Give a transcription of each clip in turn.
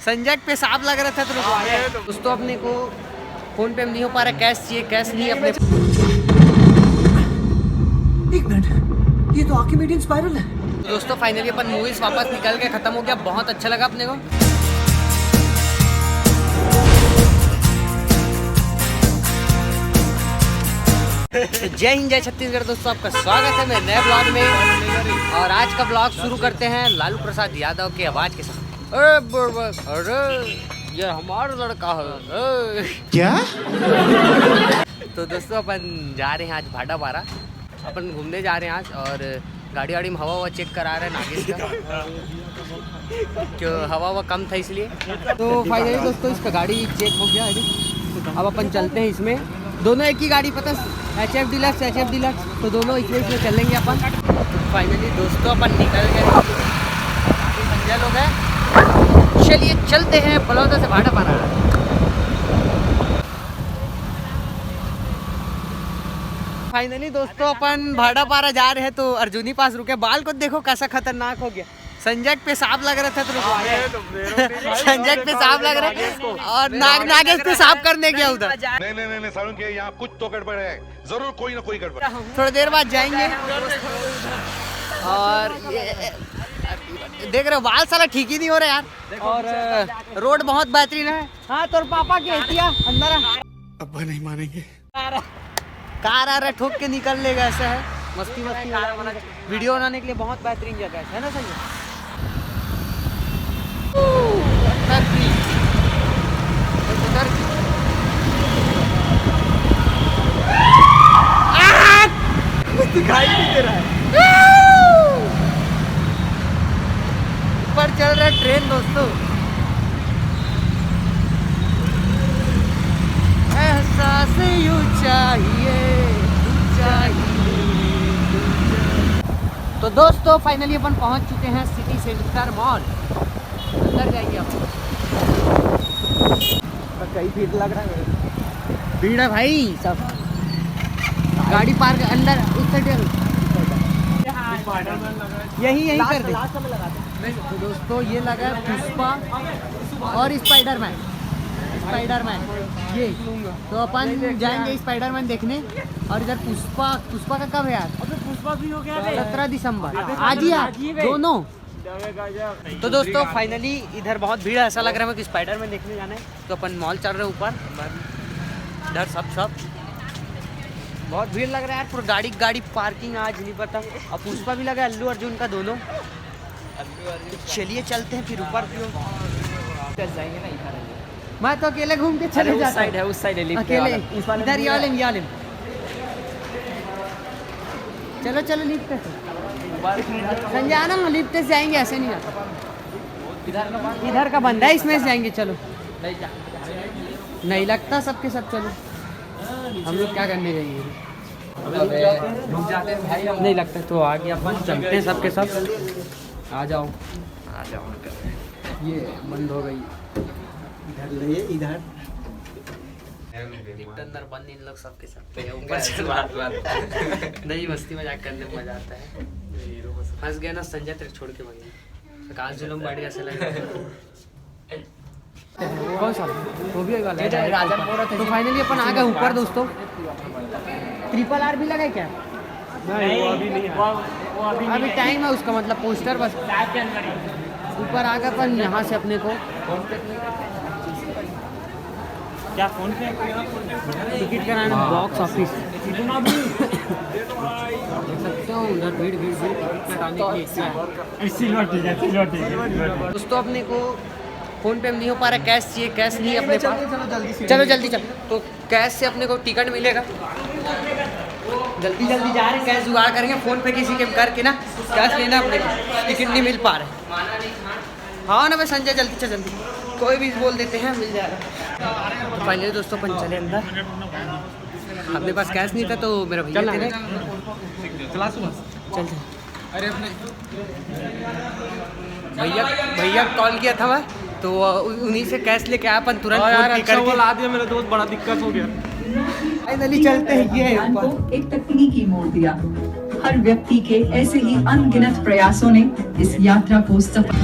संजय पेशाब लग रहा था तो दोस्तों अपने को फोन पे नहीं हो पा रहा, कैश चाहिए, कैश नहीं अपने। एक मिनट, ये तो आर्किमिडीयन स्पाइरल है। तो दोस्तों फाइनली अपन मूवीज वापस निकल के खत्म हो गया, बहुत अच्छा लगा अपने को। तो जय हिंद जय छत्तीसगढ़ दोस्तों, आपका स्वागत है मेरे नए ब्लॉग में। और आज का ब्लॉग शुरू करते हैं लालू प्रसाद यादव की आवाज के साथ। अरे ये हमारा लड़का है क्या? तो दोस्तों अपन जा रहे हैं आज भाड़ा बारा, अपन घूमने जा रहे हैं आज। और गाड़ी वाड़ी में हवा चेक करा रहे हैं नागेश का, क्यों हवा कम था इसलिए। तो फाइनली दोस्तों इसका गाड़ी चेक हो गया अभी। अब अपन चलते हैं इसमें, दोनों एक ही गाड़ी पता, HF डिलक्स, तो दोनों इसमें चलेंगे अपन। तो फाइनली दोस्तों अपन निकल गए, संजय लोग हैं। चलिए चलते हैं बलौदा से भाड़ा पारा। फाइनली दोस्तों अपन भाड़ा पारा जा रहे हैं, तो अर्जुनी पास रुके। बाल को देखो कैसा खतरनाक हो गया। संजय पेशाब लग रहा था तो संजय पेशाब लग रहा है और नागेश पेशाब करने गया उधर। नहीं सारुण के यहाँ कुछ तो गड़बड़ है, जरूर कोई ना कोई गड़बड़। थोड़ी देर बाद जाएंगे। और देख रहे हो बाल साला ठीक ही नहीं हो रहा यार। और रोड बहुत बेहतरीन है। हाँ तो पापा की हटिया अंदर है। अब्बा नहीं मानेंगे। कार आ रहा ठोक के निकल लेगा, ऐसा है। मस्ती वीडियो बनाने के लिए बहुत बेहतरीन जगह है ना संजय। दिखाई नहीं दे रहा है। ऊपर चल रहा है ट्रेन दोस्तों। एहसास यूं चाहिए। तो दोस्तों फाइनली अपन पहुंच चुके हैं सिटी सेंटर मॉल। अंदर जाएंगे अपन। कई भीड़ लग रहा है। भीड़ है भाई सब। गाड़ी पार्क अंदर उस साइड यही कर दे। तो दोस्तों ये लगा है पुष्पा और स्पाइडरमैन ये। तो अपन जाएंगे स्पाइडरमैन देखने। और इधर पुष्पा का कब है यार? पुष्पा भी हो गया 17 दिसंबर आज ही दोनों। तो दोस्तों फाइनली इधर बहुत भीड़ है, ऐसा लग रहा है कि स्पाइडरमैन देखने जाना है। तो अपन मॉल चल रहे हैं ऊपर। इधर सब बहुत भीड़ लग रहा है यार। पूरा गाड़ी पार्किंग आज नहीं पता। और पुष्पा भी लगा अल्लू अर्जुन का दोनों। चलिए चलते हैं फिर ऊपर की ओर जाएंगे ना। इधर मैं तो अकेले घूम के चले जाता हूं। उस साइड है अकेले इधर ये वाले चलो लिफ्ट संजय आना, लिफ्ट से जाएंगे, ऐसे नहीं आता। इधर का बंदा है, इसमें से जाएंगे। चलो नहीं लगता सबके सब। चलो हम लोग क्या करने जाएंगे? रुक जाते हैं भाई, नहीं लगता तो आगे अपन चलते हैं सबके सब। आ जाओ। ये बंद हो गई। इधर अंदर बंद इन लोग सबके सब ऊपर से नहीं मस्ती मजाक करने में मजा आता है। फंस गया ना संजय तेरे छोड़ के भाई। आकाश जुलम बढ़ गया, ऐसा लगा। कौन सा वो भी वाला है। तो फाइनली अपन आ गए ऊपर दोस्तों। RRR भी लगा क्या? नहीं वो अभी नहीं है। अभी टाइम है उसका, मतलब पोस्टर बस ऊपर आ गए अपन। यहाँ से अपने को क्या फोन पे टिकट कराना बॉक्स ऑफिस सकते हो। उधर भीड़ दोस्तों अपने को फोन पे नहीं हो पा रहा, कैश चाहिए, कैश नहीं अपने पास। चलो जल्दी तो कैश से अपने को टिकट मिलेगा। जल्दी जा रहे हैं, कैश जुगाड़ करेंगे। फोन पे किसी के करके ना कैश लेना अपने को, टिकट नहीं मिल पा रहे। हाँ ना भाई संजय जल्दी कोई भी बोल देते हैं, मिल जाएगा। फाइनली दोस्तों अपन चले अंदर। अपने पास कैश नहीं था तो मेरा भैया थे चल। अरे अपने भैया कॉल किया था मैं, तो उन्हीं से कैश लेके आया अपन तुरंत। यार अच्छा वो ला दिया मेरा दोस्त, बड़ा दिक्कत हो गया। फाइनली चलते हैं। ये एक तकनीकी मोड़ दिया। हर व्यक्ति के ऐसे ही अनगिनत प्रयासों ने इस यात्रा को सफल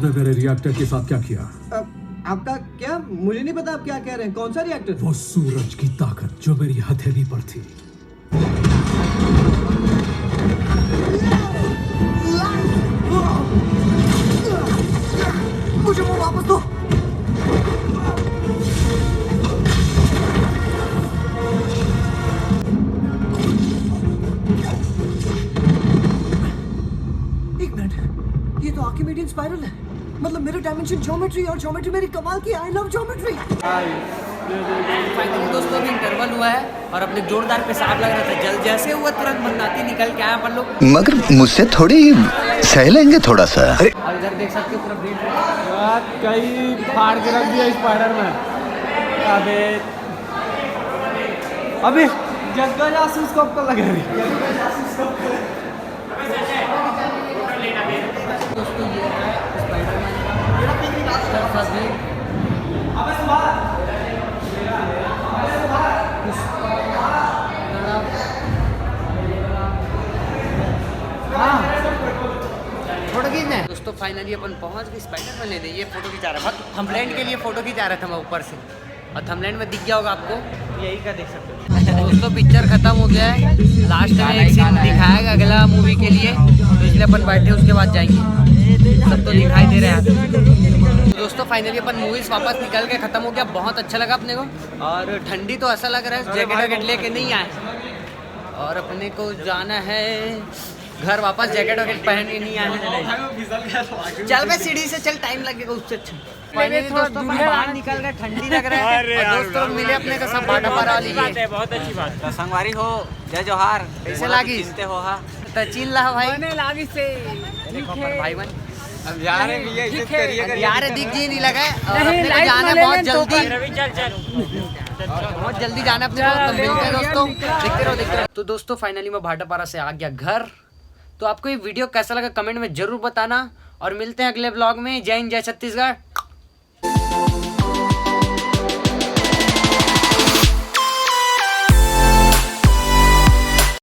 आपने मेरे रिएक्टर के साथ क्या किया? आपका क्या? मुझे नहीं पता आप क्या कह रहे हैं। कौन सा रिएक्टर? वो सूरज की ताकत जो मेरी हथेली पर थी। मुझे वो वापस दो। एक मिनट, ये तो आर्किमिडीयन स्पाइरल है। मतलब मेरे डायमेंशन ज्योमेट्री और ज्योमेट्री मेरी कमाल की। I love geometry. फाइनली दोस्तों अभी इंटरवल हुआ है और अपने जोरदार पेशाब लग रहा था। जल जैसे हुआ तुरंत बनाती निकल के आया अपन लोग। मगर मुझसे थोड़ी सह लेंगे थोड़ा सा। और इधर देख सकते हो पूरा ब्रेड यार कहीं फाड़ के रख दिया स्पाइडर में। अबे जग्गा जासूस कब को लगा रही। दोस्तों ये है स्पाइडरमैन का फर्स्ट ब्रेड। फोटो खींचना है दोस्तों। फाइनली अपन पहुंच गए स्पाइडरमैन लेने। ये फोटो खिंचा रहा था, थंबनेल के लिए फोटो खिंचा रहा था मैं ऊपर से, और थंबनेल में दिख गया होगा आपको। यही का देख सकते हो। दोस्तों पिक्चर खत्म हो गया है। लास्ट में एक सीन दिखाएगा अगला मूवी के लिए, तो इसलिए अपन बैठे उसके बाद जाएंगे। सब तो दिखाई दे रहा है। दोस्तों फाइनली अपन मूवीज वापस निकल के खत्म हो गया। बहुत अच्छा लगा अपने को, और ठंडी तो ऐसा लग रहा है जैकेट वैकेट लेके नहीं आए, और अपने को जाना है घर वापस। जैकेट वैकेट पहन के नहीं आए। चल बे सीढ़ी से चल, टाइम लगेगा उससे अच्छा। फाइनली दोस्तों बाहर निकल गए, ठंडी लग रहा है। और दोस्तों मिले अपने को सब बाटा पारा वाली है। बहुत अच्छी बात। संगवारी हो जय जोहार। कैसे लागी? चिंते हो हा तो चिल रहा भाई लागी से भाई बन अब जा रहे हैं भैया, इज्जत करिए यार दिख जी नहीं लगा है। और अपने को जाना है बहुत जल्दी। बहुत जल्दी जाना है अपने को। तो मिलते हैं दोस्तों, देखते रहो। तो दोस्तों फाइनली मैं भाटापारा से आ गया घर। तो आपको ये वीडियो कैसा लगा कमेंट में जरूर बताना, और मिलते हैं अगले ब्लॉग में। जय हिंद, जय छत्तीसगढ़।